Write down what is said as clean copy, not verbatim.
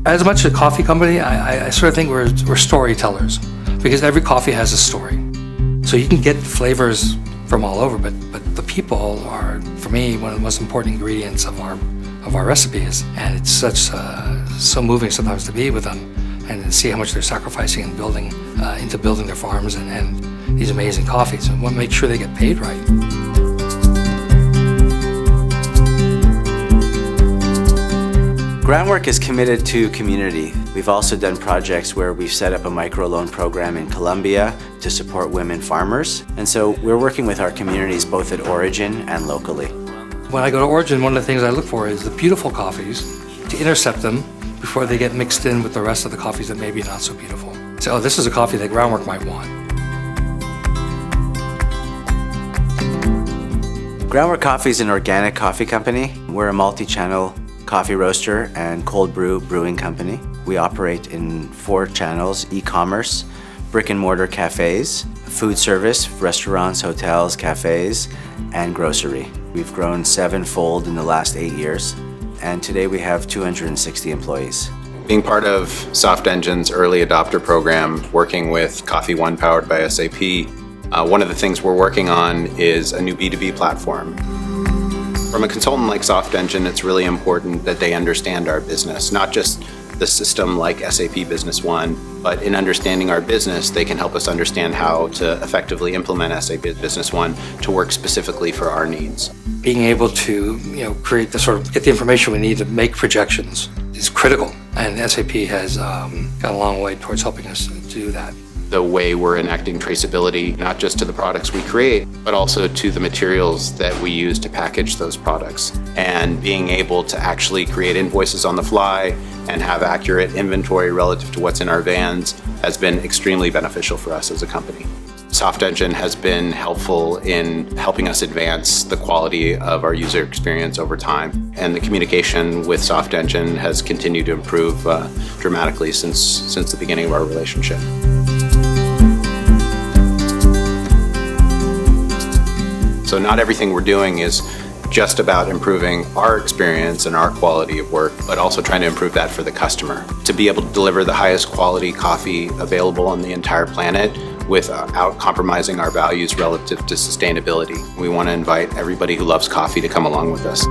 As much as a coffee company, I sort of think we're storytellers, because every coffee has a story. So you can get flavors from all over, but the people are, for me, one of the most important ingredients of our recipes. And it's so moving sometimes to be with them and to see how much they're sacrificing and building their farms and these amazing coffees. And want to make sure they get paid right. Groundwork is committed to community. We've also done projects where we've set up a microloan program in Colombia to support women farmers. And so we're working with our communities both at origin and locally. When I go to origin, one of the things I look for is the beautiful coffees, to intercept them before they get mixed in with the rest of the coffees that maybe not so beautiful. So, oh, this is a coffee that Groundwork might want. Groundwork Coffee is an organic coffee company. We're a multi-channel coffee roaster and cold brew brewing company. We operate in 4 channels: Ecommerce, brick-and-mortar cafes, food service, restaurants, hotels, cafes, and grocery. We've grown 7-fold in the last 8 years, and today we have 260 employees. Being part of Softengine's early adopter program, working with Coffee One powered by SAP, one of the things we're working on is a new B2B platform. From a consultant like Softengine, it's really important that they understand our business, not just the system like SAP Business One, but in understanding our business, they can help us understand how to effectively implement SAP Business One to work specifically for our needs. Being able to get the information we need to make projections is critical, and SAP has gone a long way towards helping us do that. The way we're enacting traceability, not just to the products we create, but also to the materials that we use to package those products. And being able to actually create invoices on the fly and have accurate inventory relative to what's in our vans has been extremely beneficial for us as a company. Softengine has been helpful in helping us advance the quality of our user experience over time. And the communication with Softengine has continued to improve dramatically since the beginning of our relationship. So not everything we're doing is just about improving our experience and our quality of work, but also trying to improve that for the customer. To be able to deliver the highest quality coffee available on the entire planet without compromising our values relative to sustainability. We want to invite everybody who loves coffee to come along with us.